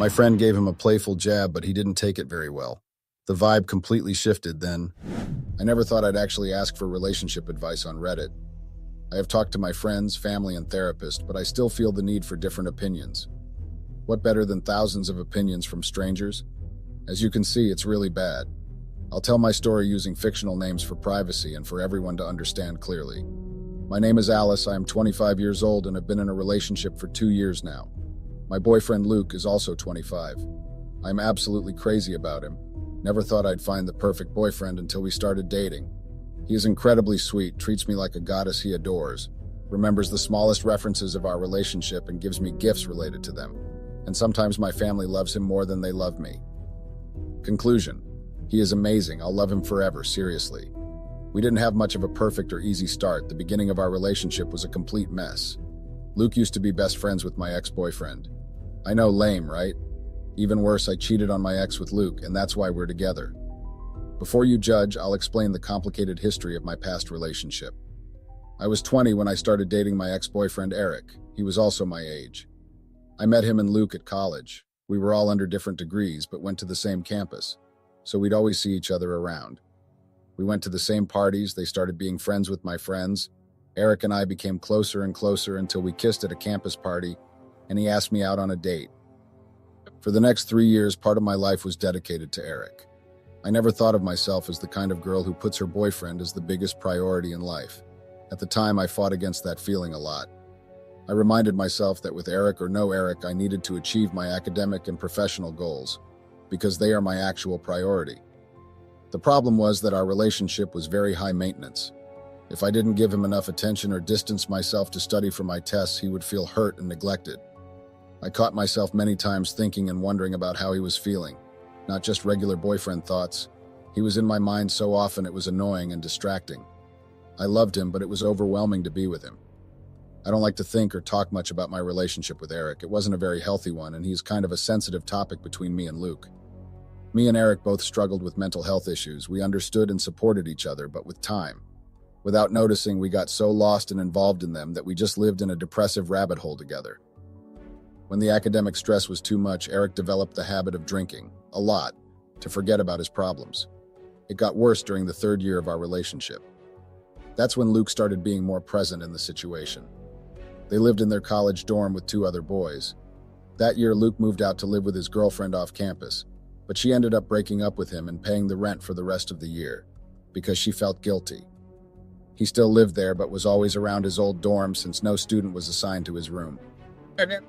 My friend gave him a playful jab, but he didn't take it very well. The vibe completely shifted then. I never thought I'd actually ask for relationship advice on Reddit. I have talked to my friends, family, and therapist, but I still feel the need for different opinions. What better than thousands of opinions from strangers? As you can see, it's really bad. I'll tell my story using fictional names for privacy and for everyone to understand clearly. My name is Alice, I am 25 years old and have been in a relationship for 2 years now. My boyfriend Luke is also 25. I'm absolutely crazy about him. Never thought I'd find the perfect boyfriend until we started dating. He is incredibly sweet, treats me like a goddess he adores, remembers the smallest references of our relationship and gives me gifts related to them. And sometimes my family loves him more than they love me. Conclusion: he is amazing, I'll love him forever, seriously. We didn't have much of a perfect or easy start. The beginning of our relationship was a complete mess. Luke used to be best friends with my ex-boyfriend. I know, lame, right? Even worse, I cheated on my ex with Luke, and that's why we're together. Before you judge, I'll explain the complicated history of my past relationship. I was 20 when I started dating my ex-boyfriend Eric. He was also my age. I met him and Luke at college. We were all under different degrees, but went to the same campus, so we'd always see each other around. We went to the same parties, they started being friends with my friends. Eric and I became closer and closer until we kissed at a campus party, and he asked me out on a date. For the next 3 years, part of my life was dedicated to Eric. I never thought of myself as the kind of girl who puts her boyfriend as the biggest priority in life. At the time, I fought against that feeling a lot. I reminded myself that with Eric or no Eric, I needed to achieve my academic and professional goals, because they are my actual priority. The problem was that our relationship was very high maintenance. If I didn't give him enough attention or distance myself to study for my tests, he would feel hurt and neglected. I caught myself many times thinking and wondering about how he was feeling, not just regular boyfriend thoughts. He was in my mind so often it was annoying and distracting. I loved him, but it was overwhelming to be with him. I don't like to think or talk much about my relationship with Eric. It wasn't a very healthy one, and he's kind of a sensitive topic between me and Luke. Me and Eric both struggled with mental health issues. We understood and supported each other, but with time, without noticing, we got so lost and involved in them that we just lived in a depressive rabbit hole together. When the academic stress was too much, Eric developed the habit of drinking, a lot, to forget about his problems. It got worse during the 3rd year of our relationship. That's when Luke started being more present in the situation. They lived in their college dorm with 2 other boys. That year, Luke moved out to live with his girlfriend off campus, but she ended up breaking up with him and paying the rent for the rest of the year, because she felt guilty. He still lived there, but was always around his old dorm since no student was assigned to his room.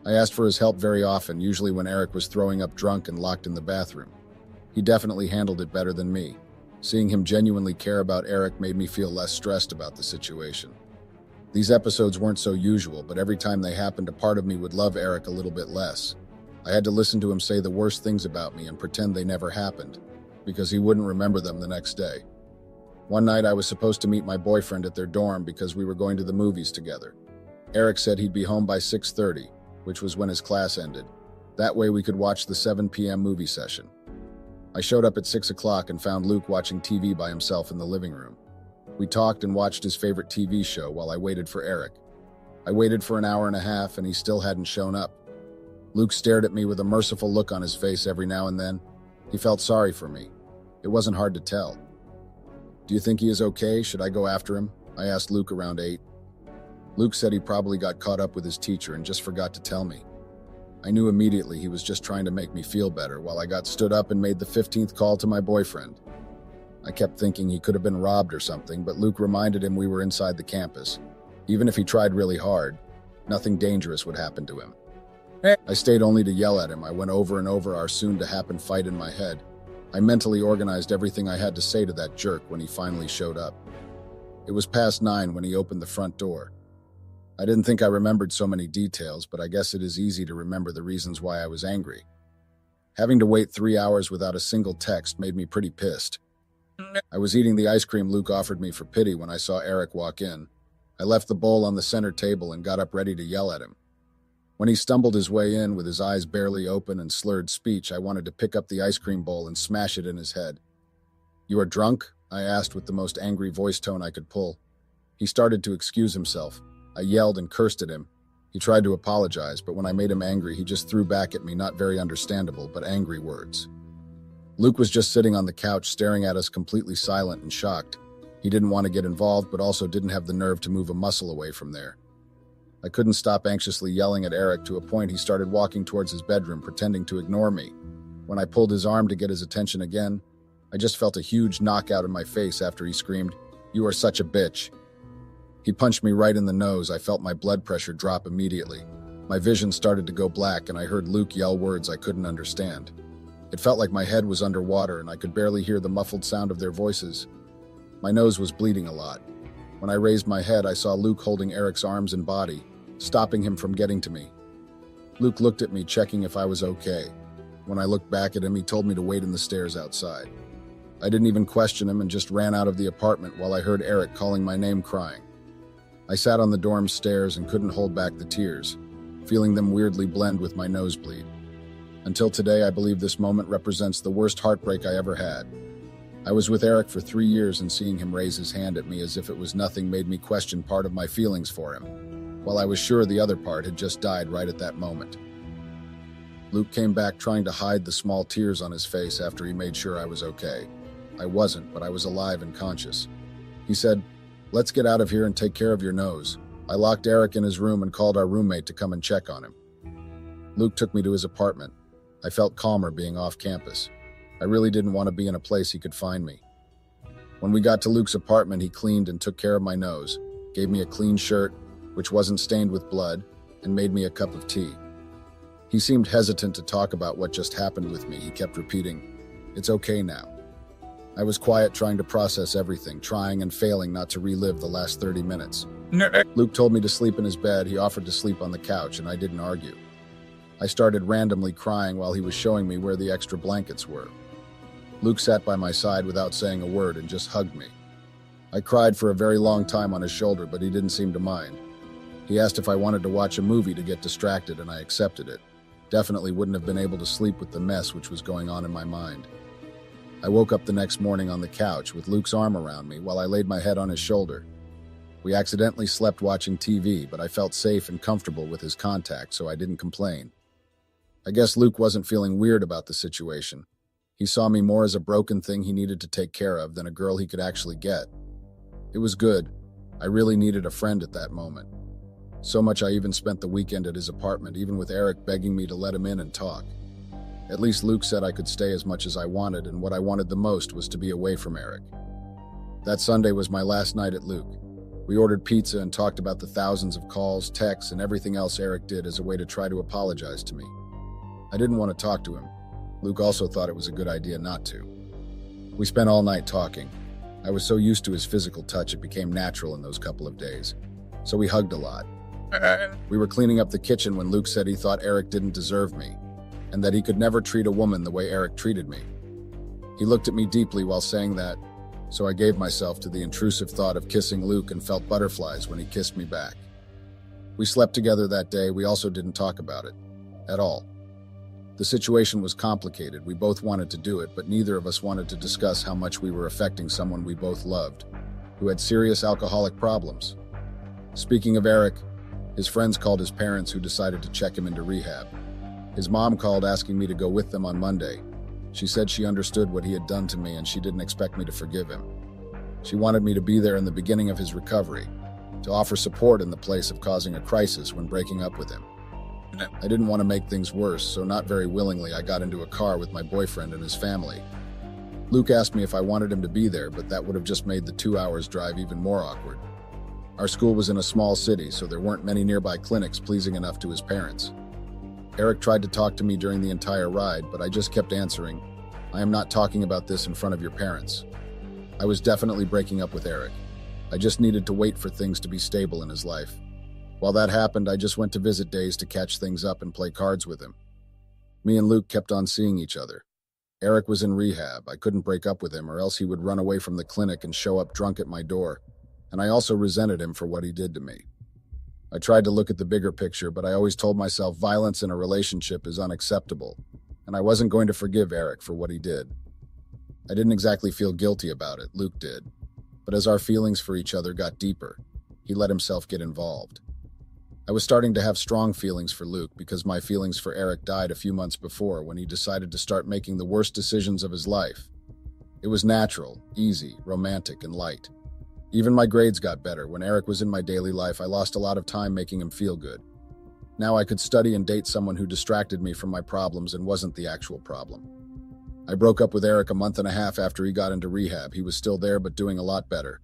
I asked for his help very often, usually when Eric was throwing up drunk and locked in the bathroom. He definitely handled it better than me. Seeing him genuinely care about Eric made me feel less stressed about the situation. These episodes weren't so usual, but every time they happened, a part of me would love Eric a little bit less. I had to listen to him say the worst things about me and pretend they never happened, because he wouldn't remember them the next day. One night I was supposed to meet my boyfriend at their dorm because we were going to the movies together. Eric said he'd be home by 6:30, which was when his class ended. That way we could watch the 7 p.m. movie session. I showed up at 6 o'clock and found Luke watching TV by himself in the living room. We talked and watched his favorite TV show while I waited for Eric. I waited for an hour and a half and he still hadn't shown up. Luke stared at me with a merciful look on his face every now and then. He felt sorry for me. It wasn't hard to tell. "Do you think he is okay? Should I go after him?" I asked Luke around 8. Luke said he probably got caught up with his teacher and just forgot to tell me. I knew immediately he was just trying to make me feel better while I got stood up and made the 15th call to my boyfriend. I kept thinking he could have been robbed or something, but Luke reminded him we were inside the campus. Even if he tried really hard, nothing dangerous would happen to him. I stayed only to yell at him. I went over and over our soon-to-happen fight in my head. I mentally organized everything I had to say to that jerk when he finally showed up. It was past 9 when he opened the front door. I didn't think I remembered so many details, but I guess it is easy to remember the reasons why I was angry. Having to wait 3 hours without a single text made me pretty pissed. I was eating the ice cream Luke offered me for pity when I saw Eric walk in. I left the bowl on the center table and got up ready to yell at him. When he stumbled his way in with his eyes barely open and slurred speech, I wanted to pick up the ice cream bowl and smash it in his head. "You are drunk?" I asked with the most angry voice tone I could pull. He started to excuse himself. I yelled and cursed at him. He tried to apologize, but when I made him angry, he just threw back at me not very understandable, but angry words. Luke was just sitting on the couch staring at us completely silent and shocked. He didn't want to get involved, but also didn't have the nerve to move a muscle away from there. I couldn't stop anxiously yelling at Eric to a point he started walking towards his bedroom, pretending to ignore me. When I pulled his arm to get his attention again, I just felt a huge knockout in my face after he screamed, "You are such a bitch." He punched me right in the nose. I felt my blood pressure drop immediately. My vision started to go black, and I heard Luke yell words I couldn't understand. It felt like my head was underwater, and I could barely hear the muffled sound of their voices. My nose was bleeding a lot. When I raised my head, I saw Luke holding Eric's arms and body, stopping him from getting to me. Luke looked at me, checking if I was okay. When I looked back at him, he told me to wait in the stairs outside. I didn't even question him and just ran out of the apartment while I heard Eric calling my name, crying. I sat on the dorm stairs and couldn't hold back the tears, feeling them weirdly blend with my nosebleed. Until today, I believe this moment represents the worst heartbreak I ever had. I was with Eric for 3 years, and seeing him raise his hand at me as if it was nothing made me question part of my feelings for him, while I was sure the other part had just died right at that moment. Luke came back trying to hide the small tears on his face after he made sure I was okay. I wasn't, but I was alive and conscious. He said, "Let's get out of here and take care of your nose." I locked Eric in his room and called our roommate to come and check on him. Luke took me to his apartment. I felt calmer being off campus. I really didn't want to be in a place he could find me. When we got to Luke's apartment, he cleaned and took care of my nose, gave me a clean shirt, which wasn't stained with blood, and made me a cup of tea. He seemed hesitant to talk about what just happened with me. He kept repeating, "It's okay now." I was quiet, trying to process everything, trying and failing not to relive the last 30 minutes. Luke told me to sleep in his bed. He offered to sleep on the couch, and I didn't argue. I started randomly crying while he was showing me where the extra blankets were. Luke sat by my side without saying a word and just hugged me. I cried for a very long time on his shoulder, but he didn't seem to mind. He asked if I wanted to watch a movie to get distracted, and I accepted it. Definitely wouldn't have been able to sleep with the mess which was going on in my mind. I woke up the next morning on the couch with Luke's arm around me while I laid my head on his shoulder. We accidentally slept watching TV, but I felt safe and comfortable with his contact, so I didn't complain. I guess Luke wasn't feeling weird about the situation. He saw me more as a broken thing he needed to take care of than a girl he could actually get. It was good. I really needed a friend at that moment. So much I even spent the weekend at his apartment, even with Eric begging me to let him in and talk. At least Luke said I could stay as much as I wanted, and what I wanted the most was to be away from Eric. That Sunday was my last night at Luke. We ordered pizza and talked about the thousands of calls, texts, and everything else Eric did as a way to try to apologize to me. I didn't want to talk to him. Luke also thought it was a good idea not to. We spent all night talking. I was so used to his physical touch it became natural in those couple of days. So we hugged a lot. We were cleaning up the kitchen when Luke said he thought Eric didn't deserve me, and that he could never treat a woman the way Eric treated me. He looked at me deeply while saying that, so I gave myself to the intrusive thought of kissing Luke and felt butterflies when he kissed me back. We slept together that day. We also didn't talk about it. At all. The situation was complicated. We both wanted to do it, but neither of us wanted to discuss how much we were affecting someone we both loved, who had serious alcoholic problems. Speaking of Eric, his friends called his parents, who decided to check him into rehab. His mom called asking me to go with them on Monday. She said she understood what he had done to me and she didn't expect me to forgive him. She wanted me to be there in the beginning of his recovery, to offer support in the place of causing a crisis when breaking up with him. I didn't want to make things worse, so not very willingly I got into a car with my boyfriend and his family. Luke asked me if I wanted him to be there, but that would have just made the 2 hours drive even more awkward. Our school was in a small city, so there weren't many nearby clinics pleasing enough to his parents. Eric tried to talk to me during the entire ride, but I just kept answering, "I am not talking about this in front of your parents." I was definitely breaking up with Eric. I just needed to wait for things to be stable in his life. While that happened, I just went to visit days to catch things up and play cards with him. Me and Luke kept on seeing each other. Eric was in rehab. I couldn't break up with him, or else he would run away from the clinic and show up drunk at my door, and I also resented him for what he did to me. I tried to look at the bigger picture, but I always told myself violence in a relationship is unacceptable, and I wasn't going to forgive Eric for what he did. I didn't exactly feel guilty about it, Luke did, but as our feelings for each other got deeper, he let himself get involved. I was starting to have strong feelings for Luke because my feelings for Eric died a few months before when he decided to start making the worst decisions of his life. It was natural, easy, romantic, and light. Even my grades got better. When Eric was in my daily life, I lost a lot of time making him feel good. Now I could study and date someone who distracted me from my problems and wasn't the actual problem. I broke up with Eric a month and a half after he got into rehab. He was still there but doing a lot better.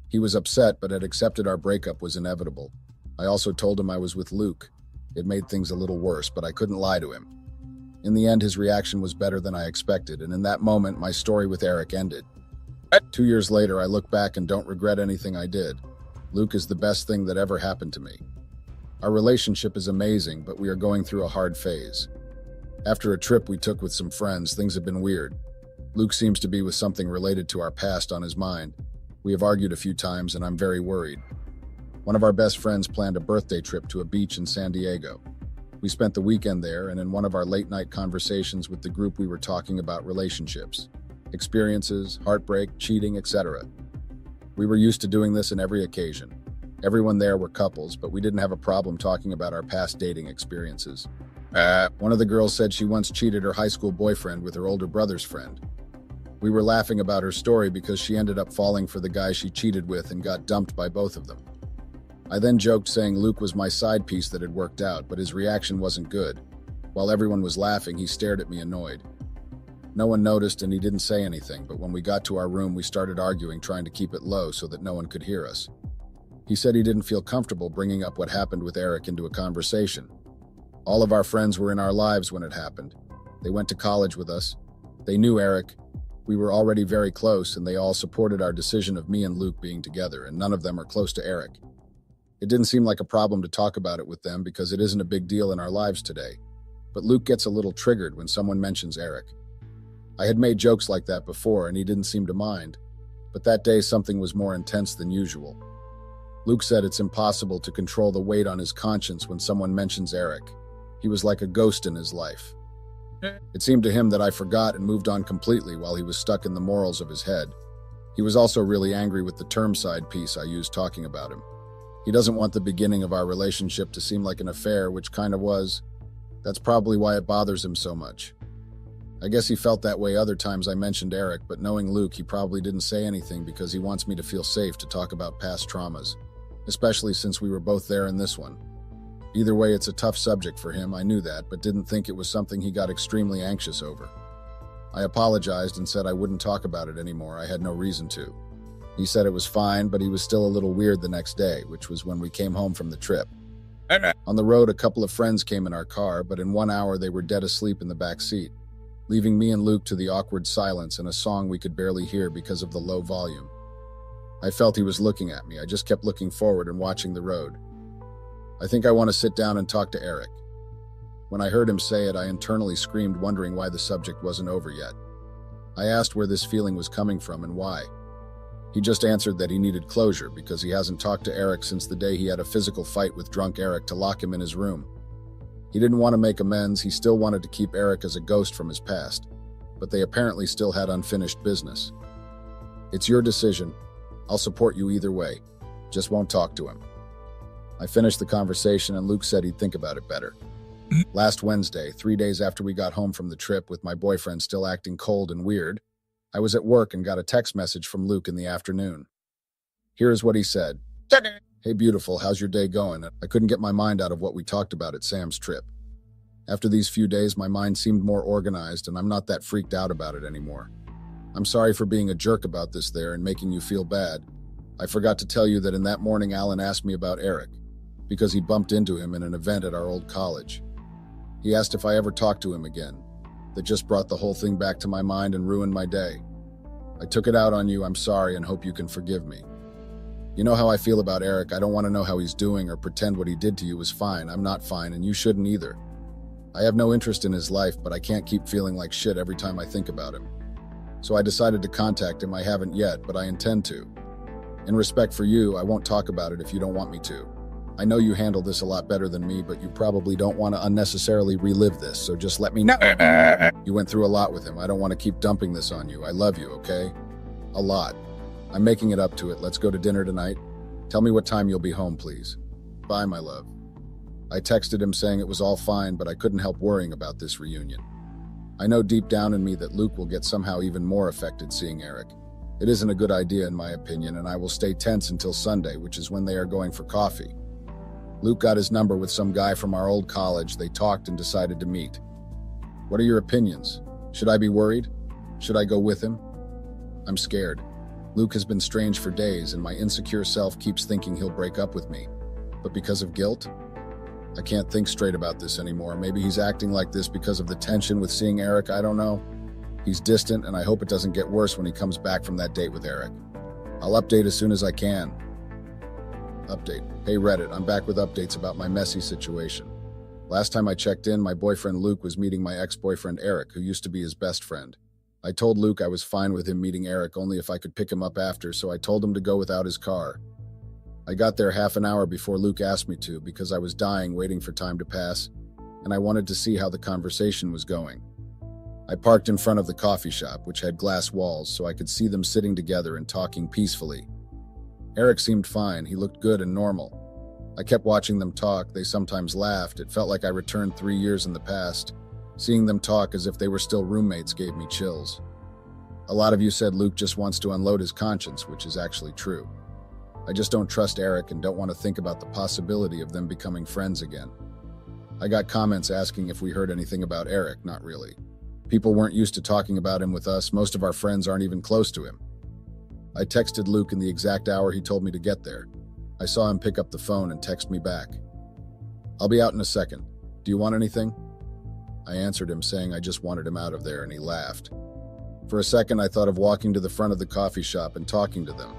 He was upset but had accepted our breakup was inevitable. I also told him I was with Luke. It made things a little worse, but I couldn't lie to him. In the end, his reaction was better than I expected, and in that moment, my story with Eric ended. 2 years later, I look back and don't regret anything I did. Luke is the best thing that ever happened to me. Our relationship is amazing, but we are going through a hard phase. After a trip we took with some friends, things have been weird. Luke seems to be with something related to our past on his mind. We have argued a few times, and I'm very worried. One of our best friends planned a birthday trip to a beach in San Diego. We spent the weekend there, and in one of our late-night conversations with the group we were talking about relationships, experiences, heartbreak, cheating, etc. We were used to doing this in every occasion. Everyone there were couples, but we didn't have a problem talking about our past dating experiences. One of the girls said she once cheated her high school boyfriend with her older brother's friend. We were laughing about her story because she ended up falling for the guy she cheated with and got dumped by both of them. I then joked saying Luke was my side piece that had worked out, but his reaction wasn't good. While everyone was laughing, he stared at me annoyed. No one noticed and he didn't say anything, but when we got to our room, we started arguing, trying to keep it low so that no one could hear us. He said he didn't feel comfortable bringing up what happened with Eric into a conversation. All of our friends were in our lives when it happened. They went to college with us. They knew Eric. We were already very close, and they all supported our decision of me and Luke being together, and none of them are close to Eric. It didn't seem like a problem to talk about it with them because it isn't a big deal in our lives today. But Luke gets a little triggered when someone mentions Eric. I had made jokes like that before and he didn't seem to mind, but that day something was more intense than usual. Luke said it's impossible to control the weight on his conscience when someone mentions Eric. He was like a ghost in his life. It seemed to him that I forgot and moved on completely while he was stuck in the morals of his head. He was also really angry with the term side piece I used talking about him. He doesn't want the beginning of our relationship to seem like an affair, which kind of was. That's probably why it bothers him so much. I guess he felt that way other times I mentioned Eric, but knowing Luke, he probably didn't say anything because he wants me to feel safe to talk about past traumas, especially since we were both there in this one. Either way, it's a tough subject for him, I knew that, but didn't think it was something he got extremely anxious over. I apologized and said I wouldn't talk about it anymore. I had no reason to. He said it was fine, but he was still a little weird the next day, which was when we came home from the trip. On the road, a couple of friends came in our car, but in 1 hour they were dead asleep in the back seat, leaving me and Luke to the awkward silence and a song we could barely hear because of the low volume. I felt he was looking at me. I just kept looking forward and watching the road. I think I want to sit down and talk to Eric. When I heard him say it, I internally screamed, wondering why the subject wasn't over yet. I asked where this feeling was coming from and why. He just answered that he needed closure because he hasn't talked to Eric since the day he had a physical fight with drunk Eric to lock him in his room. He didn't want to make amends, he still wanted to keep Eric as a ghost from his past, but they apparently still had unfinished business. It's your decision. I'll support you either way. Just won't talk to him. I finished the conversation and Luke said he'd think about it better. Last Wednesday, 3 days after we got home from the trip with my boyfriend still acting cold and weird, I was at work and got a text message from Luke in the afternoon. Here is what he said. Hey beautiful, how's your day going? I couldn't get my mind out of what we talked about at Sam's trip. After these few days, my mind seemed more organized and I'm not that freaked out about it anymore. I'm sorry for being a jerk about this there and making you feel bad. I forgot to tell you that in that morning Alan asked me about Eric, because he bumped into him in an event at our old college. He asked if I ever talked to him again. That just brought the whole thing back to my mind and ruined my day. I took it out on you, I'm sorry, and hope you can forgive me. You know how I feel about Eric. I don't want to know how he's doing or pretend what he did to you was fine. I'm not fine, and you shouldn't either. I have no interest in his life, but I can't keep feeling like shit every time I think about him. So I decided to contact him. I haven't yet, but I intend to. In respect for you, I won't talk about it if you don't want me to. I know you handle this a lot better than me, but you probably don't want to unnecessarily relive this, so just let me know. You went through a lot with him. I don't want to keep dumping this on you. I love you, okay? A lot. I'm making it up to it. Let's go to dinner tonight. Tell me what time you'll be home, please. Bye, my love. I texted him saying it was all fine, but I couldn't help worrying about this reunion. I know deep down in me that Luke will get somehow even more affected seeing Eric. It isn't a good idea in my opinion, and I will stay tense until Sunday, which is when they are going for coffee. Luke got his number with some guy from our old college. They talked and decided to meet. What are your opinions? Should I be worried? Should I go with him? I'm scared. Luke has been strange for days, and my insecure self keeps thinking he'll break up with me. But because of guilt? I can't think straight about this anymore. Maybe he's acting like this because of the tension with seeing Eric, I don't know. He's distant, and I hope it doesn't get worse when he comes back from that date with Eric. I'll update as soon as I can. Update. Hey Reddit, I'm back with updates about my messy situation. Last time I checked in, my boyfriend Luke was meeting my ex-boyfriend Eric, who used to be his best friend. I told Luke I was fine with him meeting Eric only if I could pick him up after, so I told him to go without his car. I got there half an hour before Luke asked me to because I was dying waiting for time to pass, and I wanted to see how the conversation was going. I parked in front of the coffee shop, which had glass walls, so I could see them sitting together and talking peacefully. Eric seemed fine. He looked good and normal. I kept watching them talk. They sometimes laughed. It felt like I returned 3 years in the past. Seeing them talk as if they were still roommates gave me chills. A lot of you said Luke just wants to unload his conscience, which is actually true. I just don't trust Eric and don't want to think about the possibility of them becoming friends again. I got comments asking if we heard anything about Eric. Not really. People weren't used to talking about him with us. Most of our friends aren't even close to him. I texted Luke in the exact hour he told me to get there. I saw him pick up the phone and text me back. I'll be out in a second. Do you want anything? I answered him saying I just wanted him out of there, and he laughed. For a second, I thought of walking to the front of the coffee shop and talking to them.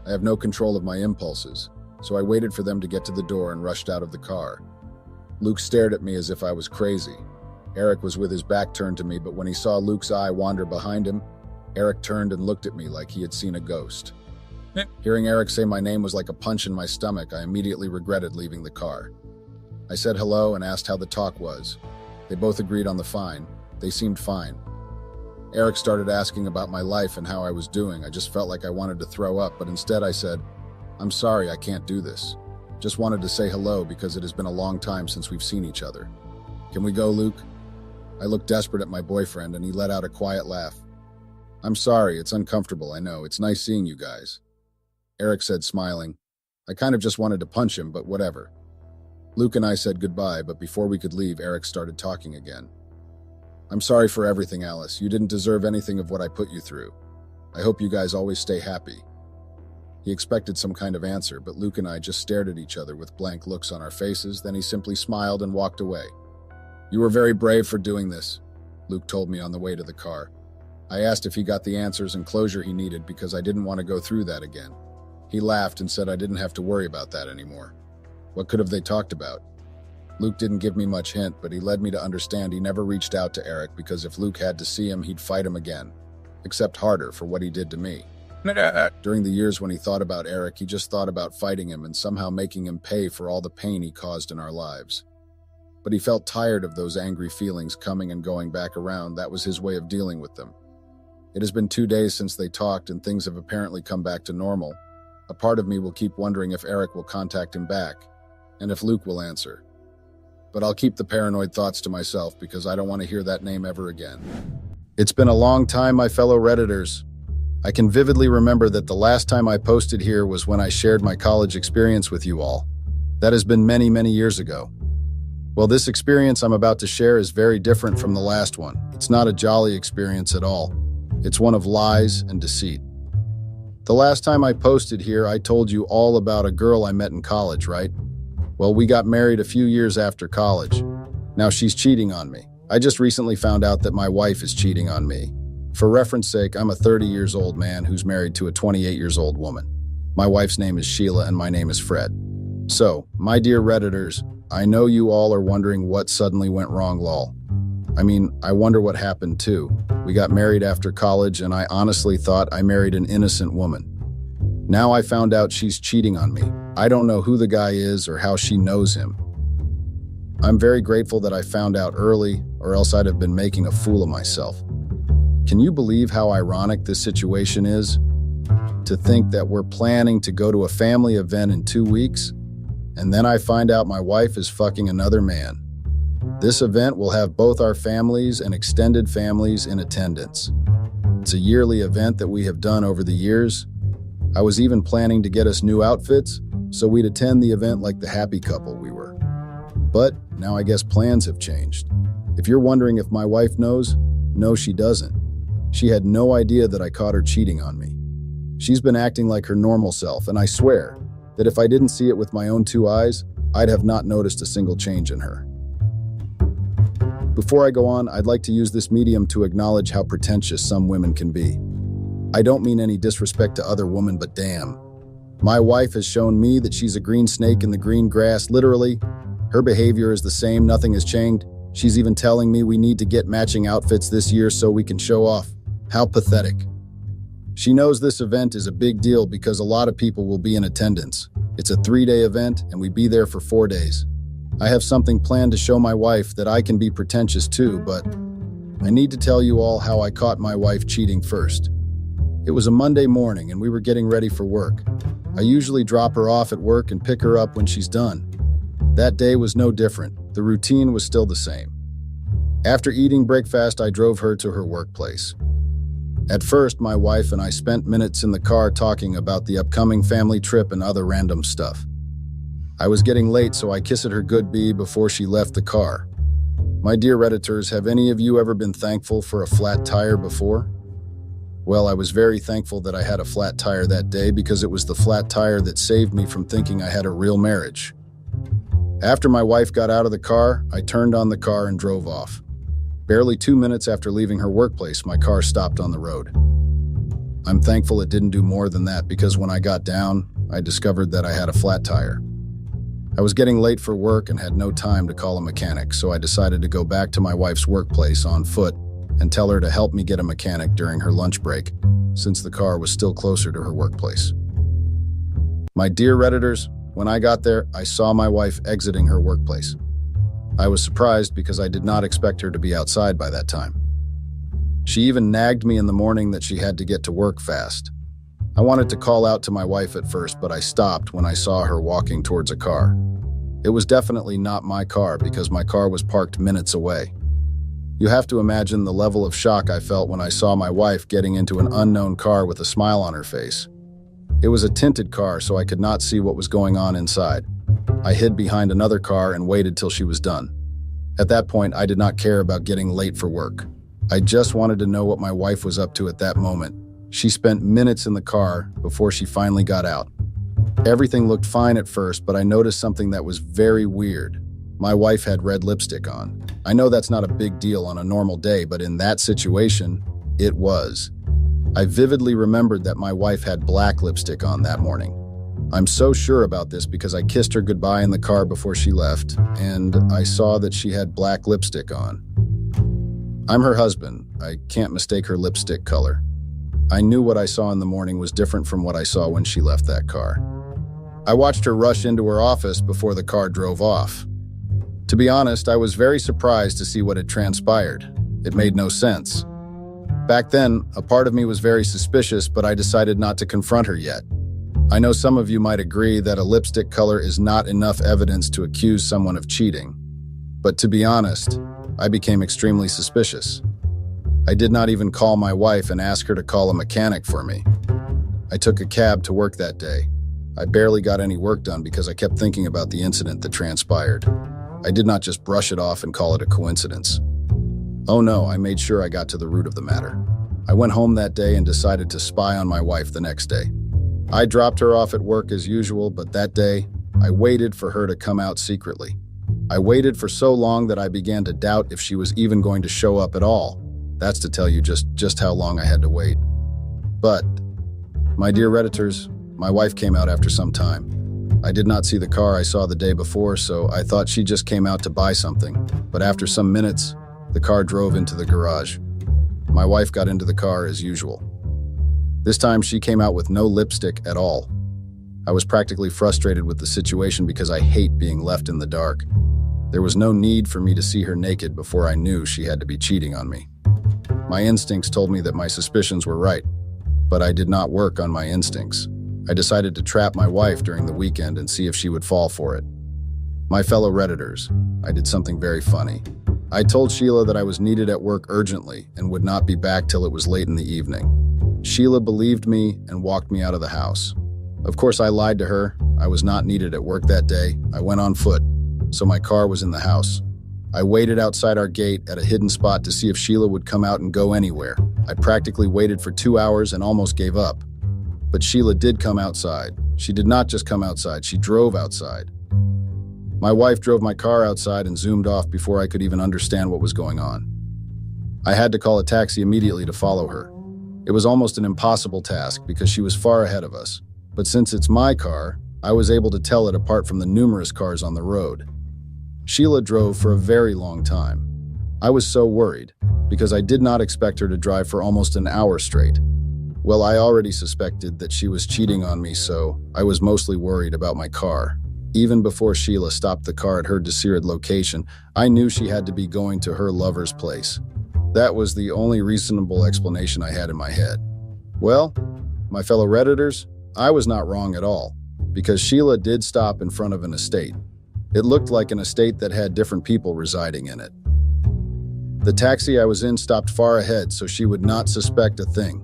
I have no control of my impulses, so I waited for them to get to the door and rushed out of the car. Luke stared at me as if I was crazy. Eric was with his back turned to me, but when he saw Luke's eye wander behind him, Eric turned and looked at me like he had seen a ghost. Hearing Eric say my name was like a punch in my stomach. I immediately regretted leaving the car. I said hello and asked how the talk was. They both agreed on the fine. They seemed fine. Eric started asking about my life and how I was doing. I just felt like I wanted to throw up, but instead I said, I'm sorry, I can't do this. Just wanted to say hello because it has been a long time since we've seen each other. Can we go, Luke? I looked desperate at my boyfriend and he let out a quiet laugh. I'm sorry, it's uncomfortable, I know. It's nice seeing you guys. Eric said, smiling. I kind of just wanted to punch him, but whatever. Luke and I said goodbye, but before we could leave, Eric started talking again. I'm sorry for everything, Alice. You didn't deserve anything of what I put you through. I hope you guys always stay happy. He expected some kind of answer, but Luke and I just stared at each other with blank looks on our faces. Then he simply smiled and walked away. You were very brave for doing this, Luke told me on the way to the car. I asked if he got the answers and closure he needed because I didn't want to go through that again. He laughed and said I didn't have to worry about that anymore. What could have they talked about? Luke didn't give me much hint, but he led me to understand he never reached out to Eric because if Luke had to see him, he'd fight him again, except harder for what he did to me. During the years when he thought about Eric, he just thought about fighting him and somehow making him pay for all the pain he caused in our lives. But he felt tired of those angry feelings coming and going back around. That was his way of dealing with them. It has been 2 days since they talked and things have apparently come back to normal. A part of me will keep wondering if Eric will contact him back, and if Luke will answer. But I'll keep the paranoid thoughts to myself because I don't want to hear that name ever again. It's been a long time, my fellow Redditors. I can vividly remember that the last time I posted here was when I shared my college experience with you all. That has been many, many years ago. Well, this experience I'm about to share is very different from the last one. It's not a jolly experience at all. It's one of lies and deceit. The last time I posted here, I told you all about a girl I met in college, right? Well, we got married a few years after college. Now she's cheating on me. I just recently found out that my wife is cheating on me. For reference sake, I'm a 30-year-old man who's married to a 28-year-old woman. My wife's name is Sheila and my name is Fred. So, my dear Redditors, I know you all are wondering what suddenly went wrong, lol. I mean, I wonder what happened too. We got married after college and I honestly thought I married an innocent woman. Now I found out she's cheating on me. I don't know who the guy is or how she knows him. I'm very grateful that I found out early, or else I'd have been making a fool of myself. Can you believe how ironic this situation is? To think that we're planning to go to a family event in 2 weeks, And then I find out my wife is fucking another man. This event will have both our families and extended families in attendance. It's a yearly event that we have done over the years. I was even planning to get us new outfits, so we'd attend the event like the happy couple we were. But now I guess plans have changed. If you're wondering if my wife knows, no, she doesn't. She had no idea that I caught her cheating on me. She's been acting like her normal self, and I swear that if I didn't see it with my own two eyes, I'd have not noticed a single change in her. Before I go on, I'd like to use this medium to acknowledge how pretentious some women can be. I don't mean any disrespect to other women, but damn. My wife has shown me that she's a green snake in the green grass, literally. Her behavior is the same, nothing has changed. She's even telling me we need to get matching outfits this year so we can show off. How pathetic. She knows this event is a big deal because a lot of people will be in attendance. It's a 3-day event and we be there for 4 days. I have something planned to show my wife that I can be pretentious too, but I need to tell you all how I caught my wife cheating first. It was a Monday morning and we were getting ready for work. I usually drop her off at work and pick her up when she's done. That day was no different. The routine was still the same. After eating breakfast, I drove her to her workplace. At first, my wife and I spent minutes in the car talking about the upcoming family trip and other random stuff. I was getting late, so I kissed her goodbye before she left the car. My dear Redditors, have any of you ever been thankful for a flat tire before? Well, I was very thankful that I had a flat tire that day because it was the flat tire that saved me from thinking I had a real marriage. After my wife got out of the car, I turned on the car and drove off. Barely 2 minutes after leaving her workplace, my car stopped on the road. I'm thankful it didn't do more than that because when I got down, I discovered that I had a flat tire. I was getting late for work and had no time to call a mechanic, so I decided to go back to my wife's workplace on foot and tell her to help me get a mechanic during her lunch break, since the car was still closer to her workplace. My dear Redditors, when I got there, I saw my wife exiting her workplace. I was surprised because I did not expect her to be outside by that time. She even nagged me in the morning that she had to get to work fast. I wanted to call out to my wife at first, but I stopped when I saw her walking towards a car. It was definitely not my car because my car was parked minutes away. You have to imagine the level of shock I felt when I saw my wife getting into an unknown car with a smile on her face. It was a tinted car, so I could not see what was going on inside. I hid behind another car and waited till she was done. At that point, I did not care about getting late for work. I just wanted to know what my wife was up to at that moment. She spent minutes in the car before she finally got out. Everything looked fine at first, but I noticed something that was very weird. My wife had red lipstick on. I know that's not a big deal on a normal day, but in that situation, it was. I vividly remembered that my wife had black lipstick on that morning. I'm so sure about this because I kissed her goodbye in the car before she left, and I saw that she had black lipstick on. I'm her husband. I can't mistake her lipstick color. I knew what I saw in the morning was different from what I saw when she left that car. I watched her rush into her office before the car drove off. To be honest, I was very surprised to see what had transpired. It made no sense. Back then, a part of me was very suspicious, but I decided not to confront her yet. I know some of you might agree that a lipstick color is not enough evidence to accuse someone of cheating. But to be honest, I became extremely suspicious. I did not even call my wife and ask her to call a mechanic for me. I took a cab to work that day. I barely got any work done because I kept thinking about the incident that transpired. I did not just brush it off and call it a coincidence. Oh no, I made sure I got to the root of the matter. I went home that day and decided to spy on my wife the next day. I dropped her off at work as usual, but that day, I waited for her to come out secretly. I waited for so long that I began to doubt if she was even going to show up at all. That's to tell you just how long I had to wait. But, my dear Redditors, my wife came out after some time. I did not see the car I saw the day before, so I thought she just came out to buy something. But after some minutes, the car drove into the garage. My wife got into the car as usual. This time she came out with no lipstick at all. I was practically frustrated with the situation because I hate being left in the dark. There was no need for me to see her naked before I knew she had to be cheating on me. My instincts told me that my suspicions were right, but I did not work on my instincts. I decided to trap my wife during the weekend and see if she would fall for it. My fellow Redditors, I did something very funny. I told Sheila that I was needed at work urgently and would not be back till it was late in the evening. Sheila believed me and walked me out of the house. Of course, I lied to her. I was not needed at work that day. I went on foot, so my car was in the house. I waited outside our gate at a hidden spot to see if Sheila would come out and go anywhere. I practically waited for 2 hours and almost gave up. But Sheila did come outside. She did not just come outside, she drove outside. My wife drove my car outside and zoomed off before I could even understand what was going on. I had to call a taxi immediately to follow her. It was almost an impossible task because she was far ahead of us. But since it's my car, I was able to tell it apart from the numerous cars on the road. Sheila drove for a very long time. I was so worried because I did not expect her to drive for almost an hour straight. Well, I already suspected that she was cheating on me, so I was mostly worried about my car. Even before Sheila stopped the car at her desired location, I knew she had to be going to her lover's place. That was the only reasonable explanation I had in my head. Well, my fellow Redditors, I was not wrong at all, because Sheila did stop in front of an estate. It looked like an estate that had different people residing in it. The taxi I was in stopped far ahead, so she would not suspect a thing.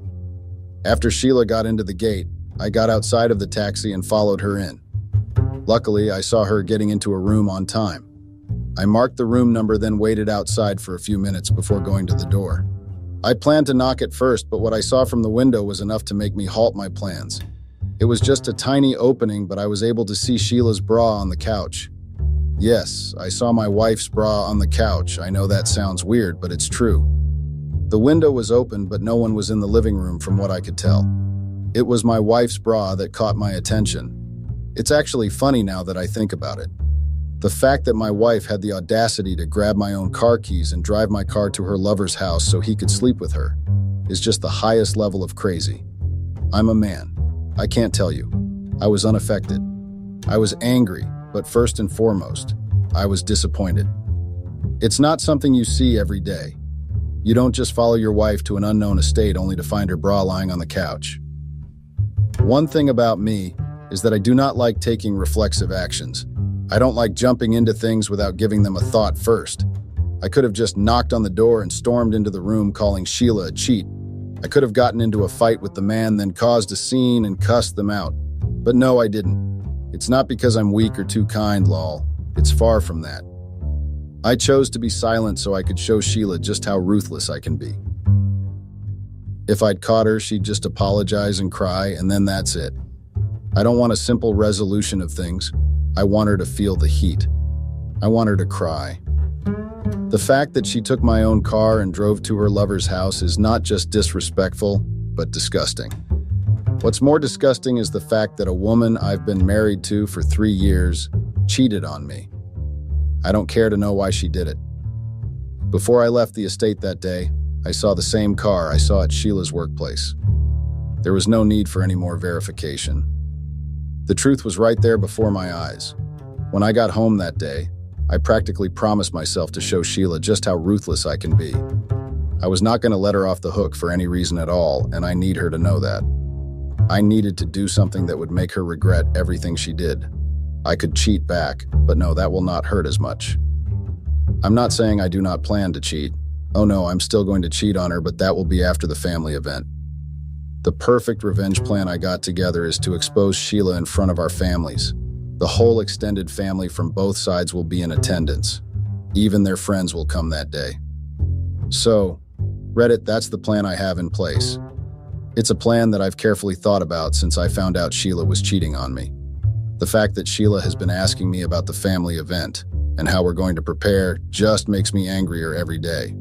After Sheila got into the gate, I got outside of the taxi and followed her in. Luckily, I saw her getting into a room on time. I marked the room number, then waited outside for a few minutes before going to the door. I planned to knock at first, but what I saw from the window was enough to make me halt my plans. It was just a tiny opening, but I was able to see Sheila's bra on the couch. Yes, I saw my wife's bra on the couch. I know that sounds weird, but it's true. The window was open, but no one was in the living room from what I could tell. It was my wife's bra that caught my attention. It's actually funny now that I think about it. The fact that my wife had the audacity to grab my own car keys and drive my car to her lover's house so he could sleep with her is just the highest level of crazy. I'm a man. I can't tell you. I was unaffected. I was angry, but first and foremost, I was disappointed. It's not something you see every day. You don't just follow your wife to an unknown estate only to find her bra lying on the couch. One thing about me is that I do not like taking reflexive actions. I don't like jumping into things without giving them a thought first. I could have just knocked on the door and stormed into the room calling Sheila a cheat. I could have gotten into a fight with the man, then caused a scene and cussed them out. But no, I didn't. It's not because I'm weak or too kind, lol. It's far from that. I chose to be silent so I could show Sheila just how ruthless I can be. If I'd caught her, she'd just apologize and cry, and then that's it. I don't want a simple resolution of things. I want her to feel the heat. I want her to cry. The fact that she took my own car and drove to her lover's house is not just disrespectful, but disgusting. What's more disgusting is the fact that a woman I've been married to for 3 years cheated on me. I don't care to know why she did it. Before I left the estate that day, I saw the same car I saw at Sheila's workplace. There was no need for any more verification. The truth was right there before my eyes. When I got home that day, I practically promised myself to show Sheila just how ruthless I can be. I was not going to let her off the hook for any reason at all, and I need her to know that. I needed to do something that would make her regret everything she did. I could cheat back, but no, that will not hurt as much. I'm not saying I do not plan to cheat. Oh no, I'm still going to cheat on her, but that will be after the family event. The perfect revenge plan I got together is to expose Sheila in front of our families. The whole extended family from both sides will be in attendance. Even their friends will come that day. So, Reddit, that's the plan I have in place. It's a plan that I've carefully thought about since I found out Sheila was cheating on me. The fact that Sheila has been asking me about the family event and how we're going to prepare just makes me angrier every day.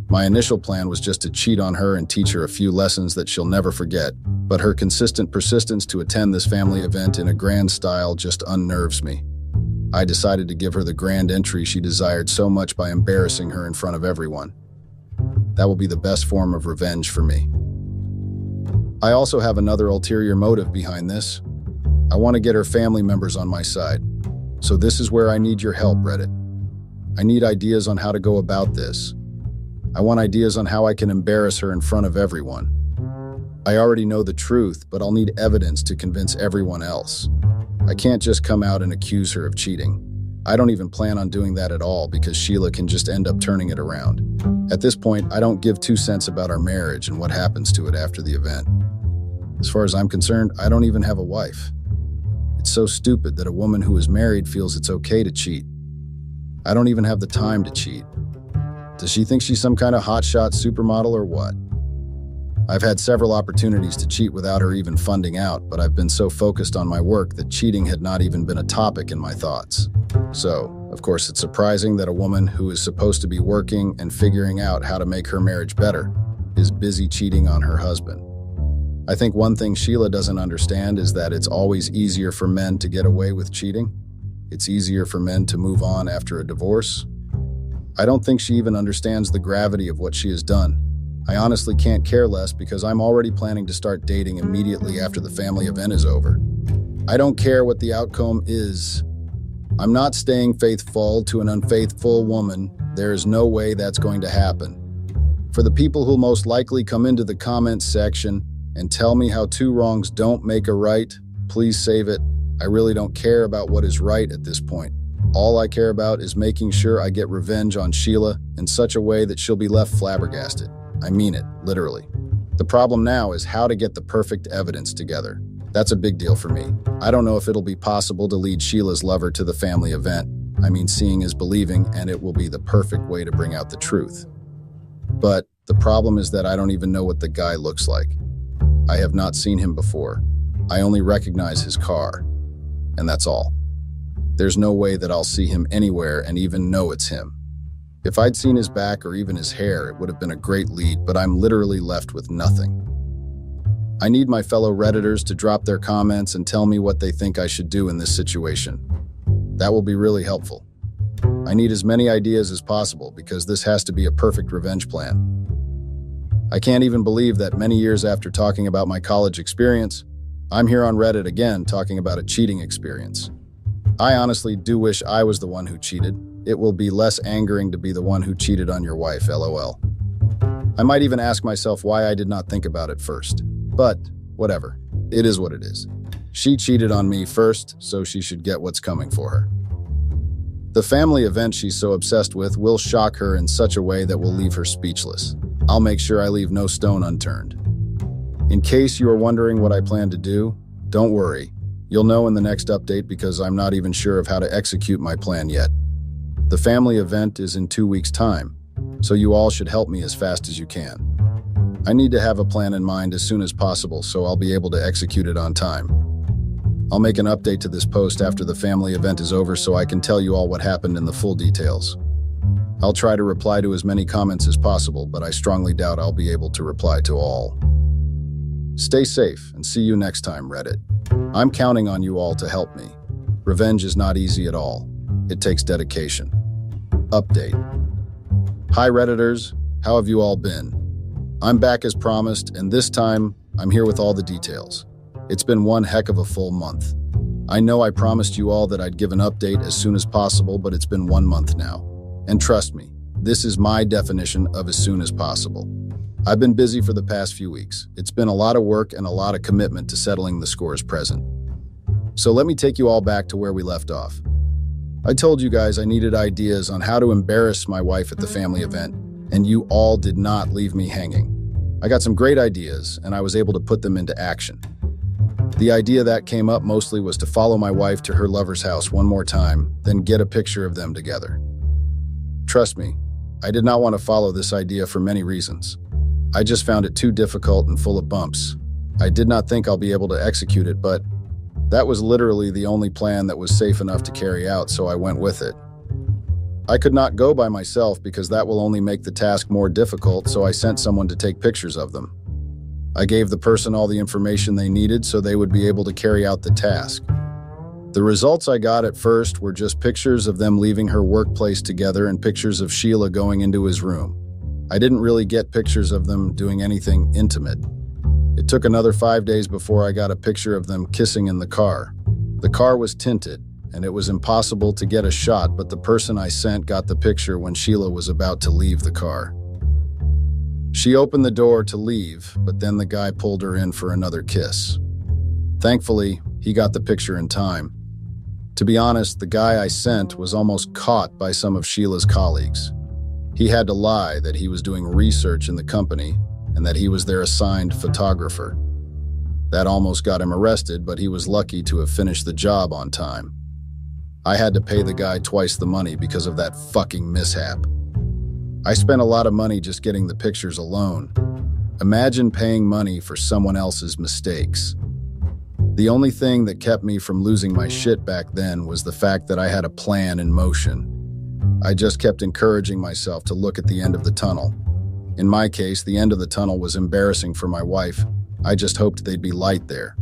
My initial plan was just to cheat on her and teach her a few lessons that she'll never forget, but her consistent persistence to attend this family event in a grand style just unnerves me. I decided to give her the grand entry she desired so much by embarrassing her in front of everyone. That will be the best form of revenge for me. I also have another ulterior motive behind this. I want to get her family members on my side. So this is where I need your help, Reddit. I need ideas on how to go about this. I want ideas on how I can embarrass her in front of everyone. I already know the truth, but I'll need evidence to convince everyone else. I can't just come out and accuse her of cheating. I don't even plan on doing that at all because Sheila can just end up turning it around. At this point, I don't give 2 cents about our marriage and what happens to it after the event. As far as I'm concerned, I don't even have a wife. It's so stupid that a woman who is married feels it's okay to cheat. I don't even have the time to cheat. Does she think she's some kind of hotshot supermodel or what? I've had several opportunities to cheat without her even finding out, but I've been so focused on my work that cheating had not even been a topic in my thoughts. So, of course, it's surprising that a woman who is supposed to be working and figuring out how to make her marriage better is busy cheating on her husband. I think one thing Sheila doesn't understand is that it's always easier for men to get away with cheating. It's easier for men to move on after a divorce. I don't think she even understands the gravity of what she has done. I honestly can't care less because I'm already planning to start dating immediately after the family event is over. I don't care what the outcome is. I'm not staying faithful to an unfaithful woman. There is no way that's going to happen. For the people who'll most likely come into the comments section and tell me how 2 wrongs don't make a right, please save it. I really don't care about what is right at this point. All I care about is making sure I get revenge on Sheila in such a way that she'll be left flabbergasted. I mean it, literally. The problem now is how to get the perfect evidence together. That's a big deal for me. I don't know if it'll be possible to lead Sheila's lover to the family event. I mean, seeing is believing, and it will be the perfect way to bring out the truth. But the problem is that I don't even know what the guy looks like. I have not seen him before. I only recognize his car, and that's all. There's no way that I'll see him anywhere and even know it's him. If I'd seen his back or even his hair, it would have been a great lead, but I'm literally left with nothing. I need my fellow Redditors to drop their comments and tell me what they think I should do in this situation. That will be really helpful. I need as many ideas as possible because this has to be a perfect revenge plan. I can't even believe that many years after talking about my college experience, I'm here on Reddit again talking about a cheating experience. I honestly do wish I was the one who cheated. It will be less angering to be the one who cheated on your wife, LOL. I might even ask myself why I did not think about it first. But, whatever. It is what it is. She cheated on me first, so she should get what's coming for her. The family event she's so obsessed with will shock her in such a way that will leave her speechless. I'll make sure I leave no stone unturned. In case you are wondering what I plan to do, don't worry. You'll know in the next update because I'm not even sure of how to execute my plan yet. The family event is in 2 weeks' time, so you all should help me as fast as you can. I need to have a plan in mind as soon as possible so I'll be able to execute it on time. I'll make an update to this post after the family event is over so I can tell you all what happened in the full details. I'll try to reply to as many comments as possible, but I strongly doubt I'll be able to reply to all. Stay safe and see you next time, Reddit. I'm counting on you all to help me. Revenge is not easy at all. It takes dedication. Update. Hi Redditors, how have you all been? I'm back as promised, and this time, I'm here with all the details. It's been one heck of a full month. I know I promised you all that I'd give an update as soon as possible, but it's been 1 month now. And trust me, this is my definition of as soon as possible. I've been busy for the past few weeks. It's been a lot of work and a lot of commitment to settling the scores present. So let me take you all back to where we left off. I told you guys I needed ideas on how to embarrass my wife at the family event, and you all did not leave me hanging. I got some great ideas, and I was able to put them into action. The idea that came up mostly was to follow my wife to her lover's house one more time, then get a picture of them together. Trust me, I did not want to follow this idea for many reasons. I just found it too difficult and full of bumps. I did not think I'll be able to execute it, but that was literally the only plan that was safe enough to carry out, so I went with it. I could not go by myself because that will only make the task more difficult, so I sent someone to take pictures of them. I gave the person all the information they needed so they would be able to carry out the task. The results I got at first were just pictures of them leaving her workplace together and pictures of Sheila going into his room. I didn't really get pictures of them doing anything intimate. It took another 5 days before I got a picture of them kissing in the car. The car was tinted, and it was impossible to get a shot, but the person I sent got the picture when Sheila was about to leave the car. She opened the door to leave, but then the guy pulled her in for another kiss. Thankfully, he got the picture in time. To be honest, the guy I sent was almost caught by some of Sheila's colleagues. He had to lie that he was doing research in the company and that he was their assigned photographer. That almost got him arrested, but he was lucky to have finished the job on time. I had to pay the guy twice the money because of that fucking mishap. I spent a lot of money just getting the pictures alone. Imagine paying money for someone else's mistakes. The only thing that kept me from losing my shit back then was the fact that I had a plan in motion. I just kept encouraging myself to look at the end of the tunnel. In my case, the end of the tunnel was embarrassing for my wife. I just hoped they'd be light there.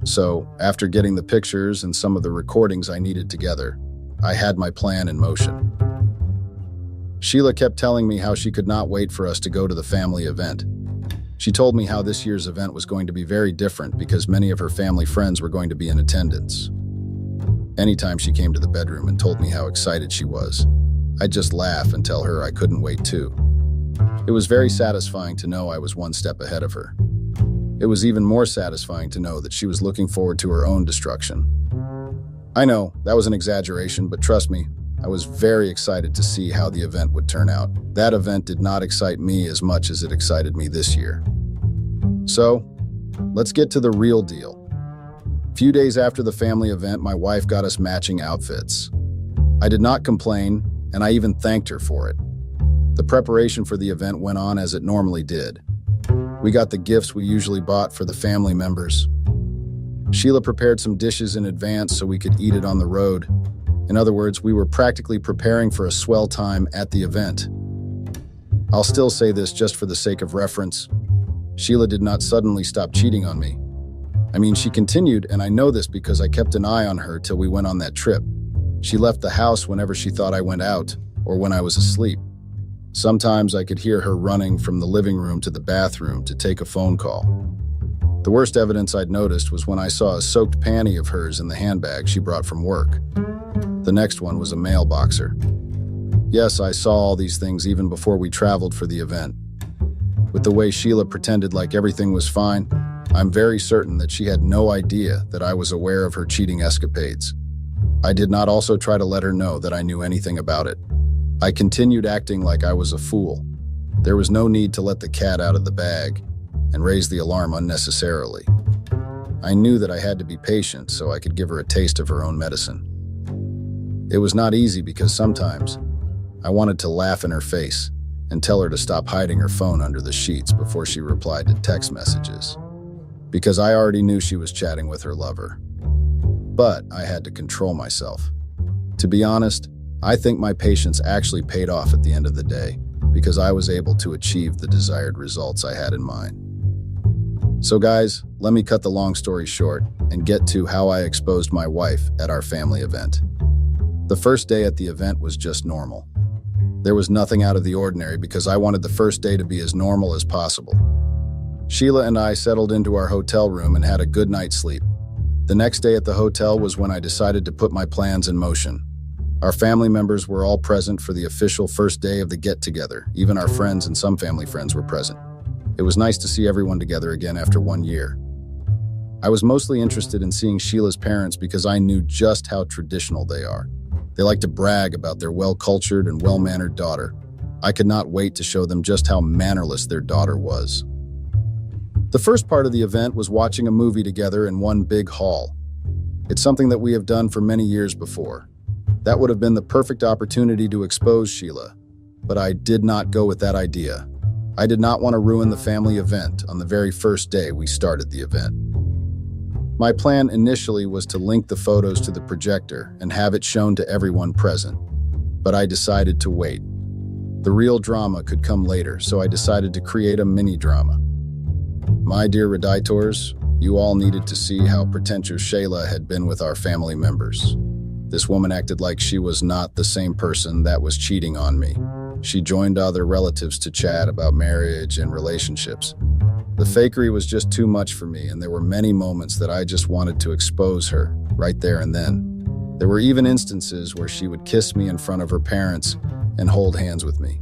So, after getting the pictures and some of the recordings I needed together, I had my plan in motion. Sheila kept telling me how she could not wait for us to go to the family event. She told me how this year's event was going to be very different because many of her family friends were going to be in attendance. Anytime she came to the bedroom and told me how excited she was, I'd just laugh and tell her I couldn't wait too. It was very satisfying to know I was one step ahead of her. It was even more satisfying to know that she was looking forward to her own destruction. I know, that was an exaggeration, but trust me, I was very excited to see how the event would turn out. That event did not excite me as much as it excited me this year. So, let's get to the real deal. A few days after the family event, my wife got us matching outfits. I did not complain, and I even thanked her for it. The preparation for the event went on as it normally did. We got the gifts we usually bought for the family members. Sheila prepared some dishes in advance so we could eat it on the road. In other words, we were practically preparing for a swell time at the event. I'll still say this just for the sake of reference. Sheila did not suddenly stop cheating on me. I mean, she continued, and I know this because I kept an eye on her till we went on that trip. She left the house whenever she thought I went out or when I was asleep. Sometimes I could hear her running from the living room to the bathroom to take a phone call. The worst evidence I'd noticed was when I saw a soaked panty of hers in the handbag she brought from work. The next one was a male boxer. Yes, I saw all these things even before we traveled for the event. With the way Sheila pretended like everything was fine, I'm very certain that she had no idea that I was aware of her cheating escapades. I did not also try to let her know that I knew anything about it. I continued acting like I was a fool. There was no need to let the cat out of the bag and raise the alarm unnecessarily. I knew that I had to be patient so I could give her a taste of her own medicine. It was not easy because sometimes I wanted to laugh in her face and tell her to stop hiding her phone under the sheets before she replied to text messages, because I already knew she was chatting with her lover. But I had to control myself. To be honest, I think my patience actually paid off at the end of the day because I was able to achieve the desired results I had in mind. So guys, let me cut the long story short and get to how I exposed my wife at our family event. The first day at the event was just normal. There was nothing out of the ordinary because I wanted the first day to be as normal as possible. Sheila and I settled into our hotel room and had a good night's sleep. The next day at the hotel was when I decided to put my plans in motion. Our family members were all present for the official first day of the get-together. Even our friends and some family friends were present. It was nice to see everyone together again after 1 year. I was mostly interested in seeing Sheila's parents because I knew just how traditional they are. They like to brag about their well-cultured and well-mannered daughter. I could not wait to show them just how mannerless their daughter was. The first part of the event was watching a movie together in one big hall. It's something that we have done for many years before. That would have been the perfect opportunity to expose Sheila, but I did not go with that idea. I did not want to ruin the family event on the very first day we started the event. My plan initially was to link the photos to the projector and have it shown to everyone present, but I decided to wait. The real drama could come later, so I decided to create a mini-drama. My dear redditors, you all needed to see how pretentious Sheila had been with our family members. This woman acted like she was not the same person that was cheating on me. She joined other relatives to chat about marriage and relationships. The fakery was just too much for me, and there were many moments that I just wanted to expose her, right there and then. There were even instances where she would kiss me in front of her parents and hold hands with me.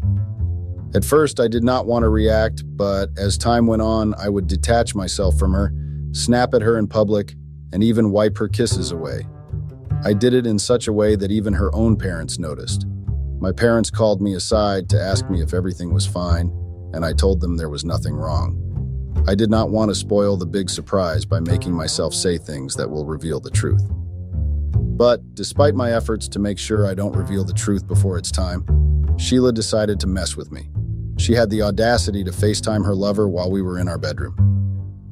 At first, I did not want to react, but as time went on, I would detach myself from her, snap at her in public, and even wipe her kisses away. I did it in such a way that even her own parents noticed. My parents called me aside to ask me if everything was fine, and I told them there was nothing wrong. I did not want to spoil the big surprise by making myself say things that will reveal the truth. But despite my efforts to make sure I don't reveal the truth before it's time, Sheila decided to mess with me. She had the audacity to FaceTime her lover while we were in our bedroom.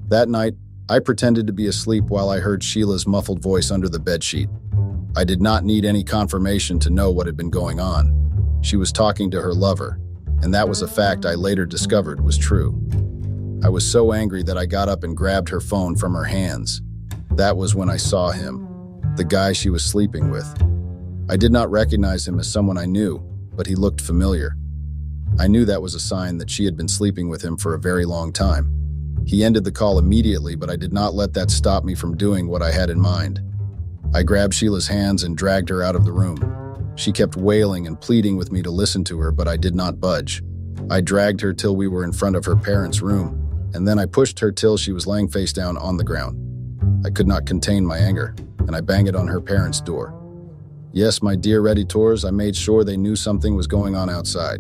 That night, I pretended to be asleep while I heard Sheila's muffled voice under the bedsheet. I did not need any confirmation to know what had been going on. She was talking to her lover, and that was a fact I later discovered was true. I was so angry that I got up and grabbed her phone from her hands. That was when I saw him, the guy she was sleeping with. I did not recognize him as someone I knew, but he looked familiar. I knew that was a sign that she had been sleeping with him for a very long time. He ended the call immediately, but I did not let that stop me from doing what I had in mind. I grabbed Sheila's hands and dragged her out of the room. She kept wailing and pleading with me to listen to her, but I did not budge. I dragged her till we were in front of her parents' room, and then I pushed her till she was laying face down on the ground. I could not contain my anger, and I banged it on her parents' door. Yes, my dear redditors, I made sure they knew something was going on outside.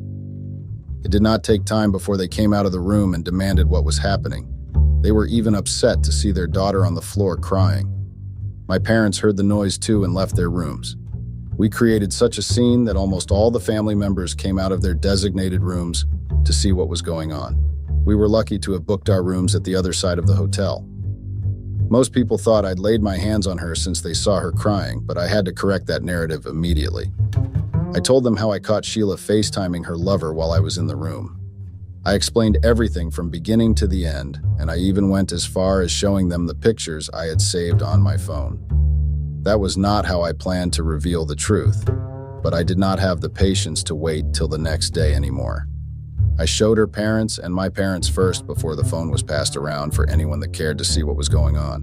It did not take time before they came out of the room and demanded what was happening. They were even upset to see their daughter on the floor crying. My parents heard the noise too and left their rooms. We created such a scene that almost all the family members came out of their designated rooms to see what was going on. We were lucky to have booked our rooms at the other side of the hotel. Most people thought I'd laid my hands on her since they saw her crying, but I had to correct that narrative immediately. I told them how I caught Sheila FaceTiming her lover while I was in the room. I explained everything from beginning to the end, and I even went as far as showing them the pictures I had saved on my phone. That was not how I planned to reveal the truth, but I did not have the patience to wait till the next day anymore. I showed her parents and my parents first before the phone was passed around for anyone that cared to see what was going on.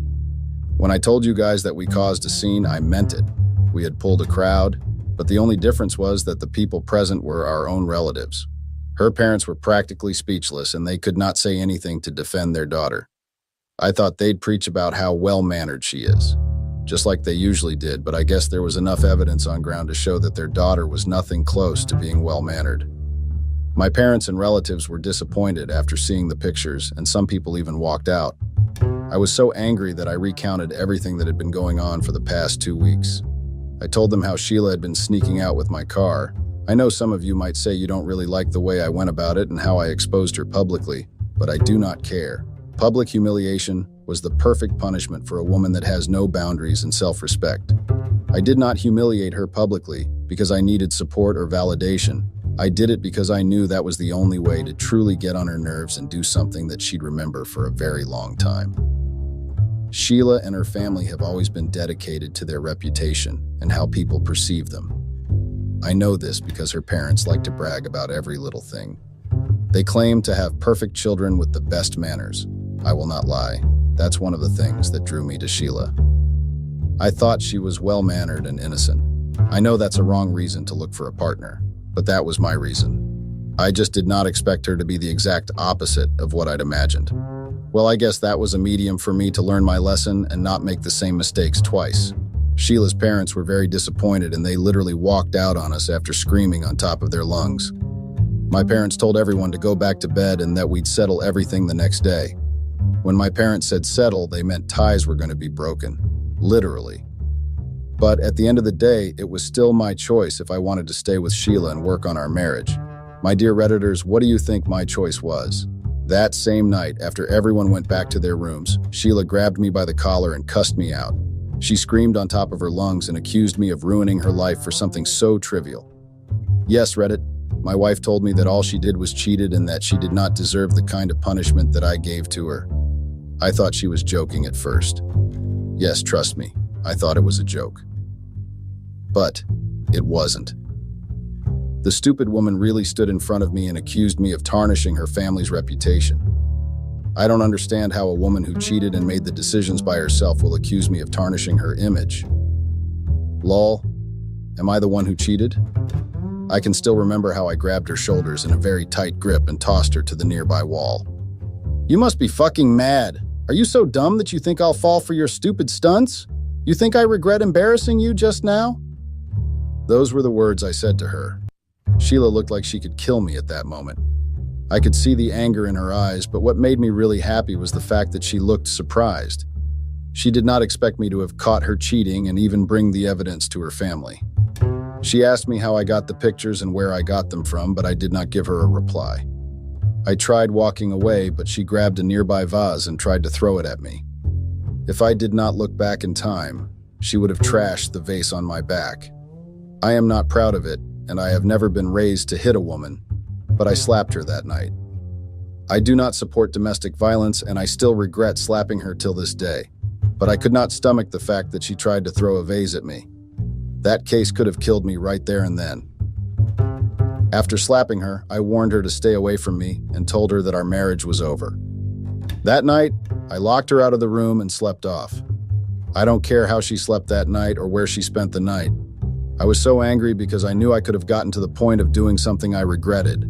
When I told you guys that we caused a scene, I meant it. We had pulled a crowd, but the only difference was that the people present were our own relatives. Her parents were practically speechless, and they could not say anything to defend their daughter. I thought they'd preach about how well-mannered she is, just like they usually did, but I guess there was enough evidence on ground to show that their daughter was nothing close to being well-mannered. My parents and relatives were disappointed after seeing the pictures, and some people even walked out. I was so angry that I recounted everything that had been going on for the past 2 weeks. I told them how Sheila had been sneaking out with my car. I know some of you might say you don't really like the way I went about it and how I exposed her publicly, but I do not care. Public humiliation was the perfect punishment for a woman that has no boundaries and self-respect. I did not humiliate her publicly because I needed support or validation. I did it because I knew that was the only way to truly get on her nerves and do something that she'd remember for a very long time. Sheila and her family have always been dedicated to their reputation and how people perceive them. I know this because her parents like to brag about every little thing. They claim to have perfect children with the best manners. I will not lie, that's one of the things that drew me to Sheila. I thought she was well-mannered and innocent. I know that's a wrong reason to look for a partner, but that was my reason. I just did not expect her to be the exact opposite of what I'd imagined. Well, I guess that was a medium for me to learn my lesson and not make the same mistakes twice. Sheila's parents were very disappointed, and they literally walked out on us after screaming on top of their lungs. My parents told everyone to go back to bed and that we'd settle everything the next day. When my parents said settle, they meant ties were going to be broken. Literally. But at the end of the day, it was still my choice if I wanted to stay with Sheila and work on our marriage. My dear Redditors, what do you think my choice was? That same night, after everyone went back to their rooms, Sheila grabbed me by the collar and cussed me out. She screamed on top of her lungs and accused me of ruining her life for something so trivial. Yes, Reddit, my wife told me that all she did was cheated and that she did not deserve the kind of punishment that I gave to her. I thought she was joking at first. Yes, trust me, I thought it was a joke. But it wasn't. The stupid woman really stood in front of me and accused me of tarnishing her family's reputation. I don't understand how a woman who cheated and made the decisions by herself will accuse me of tarnishing her image. Lol, am I the one who cheated? I can still remember how I grabbed her shoulders in a very tight grip and tossed her to the nearby wall. "You must be fucking mad. Are you so dumb that you think I'll fall for your stupid stunts? You think I regret embarrassing you just now?" Those were the words I said to her. Sheila looked like she could kill me at that moment. I could see the anger in her eyes, but what made me really happy was the fact that she looked surprised. She did not expect me to have caught her cheating and even bring the evidence to her family. She asked me how I got the pictures and where I got them from, but I did not give her a reply. I tried walking away, but she grabbed a nearby vase and tried to throw it at me. If I did not look back in time, she would have trashed the vase on my back. I am not proud of it, and I have never been raised to hit a woman, but I slapped her that night. I do not support domestic violence, and I still regret slapping her till this day, but I could not stomach the fact that she tried to throw a vase at me. That case could have killed me right there and then. After slapping her, I warned her to stay away from me and told her that our marriage was over. That night, I locked her out of the room and slept off. I don't care how she slept that night or where she spent the night. I was so angry because I knew I could have gotten to the point of doing something I regretted.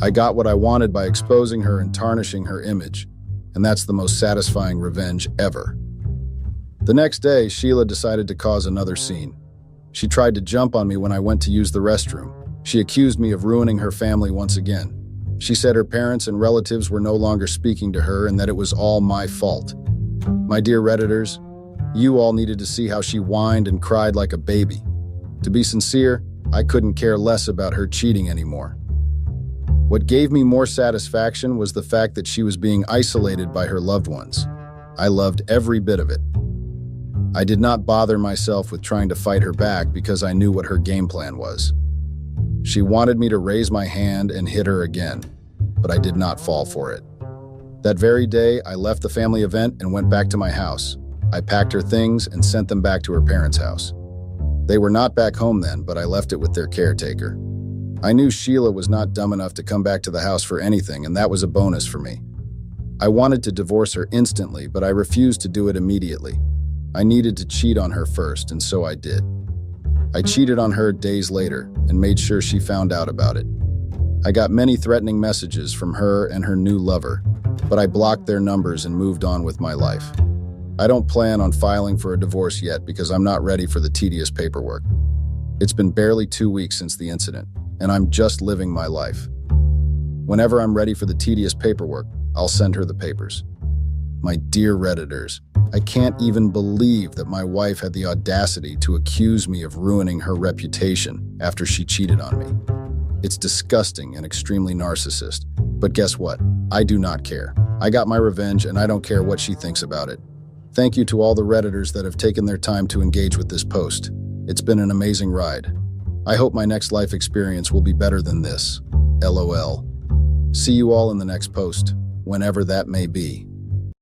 I got what I wanted by exposing her and tarnishing her image, and that's the most satisfying revenge ever. The next day, Sheila decided to cause another scene. She tried to jump on me when I went to use the restroom. She accused me of ruining her family once again. She said her parents and relatives were no longer speaking to her and that it was all my fault. My dear Redditors, you all needed to see how she whined and cried like a baby. To be sincere, I couldn't care less about her cheating anymore. What gave me more satisfaction was the fact that she was being isolated by her loved ones. I loved every bit of it. I did not bother myself with trying to fight her back because I knew what her game plan was. She wanted me to raise my hand and hit her again, but I did not fall for it. That very day, I left the family event and went back to my house. I packed her things and sent them back to her parents' house. They were not back home then, but I left it with their caretaker. I knew Sheila was not dumb enough to come back to the house for anything, and that was a bonus for me. I wanted to divorce her instantly, but I refused to do it immediately. I needed to cheat on her first, and so I did. I cheated on her days later and made sure she found out about it. I got many threatening messages from her and her new lover, but I blocked their numbers and moved on with my life. I don't plan on filing for a divorce yet because I'm not ready for the tedious paperwork. It's been barely 2 weeks since the incident, and I'm just living my life. Whenever I'm ready for the tedious paperwork, I'll send her the papers. My dear Redditors, I can't even believe that my wife had the audacity to accuse me of ruining her reputation after she cheated on me. It's disgusting and extremely narcissist. But guess what? I do not care. I got my revenge and I don't care what she thinks about it. Thank you to all the Redditors that have taken their time to engage with this post. It's been an amazing ride. I hope my next life experience will be better than this. LOL. See you all in the next post, whenever that may be.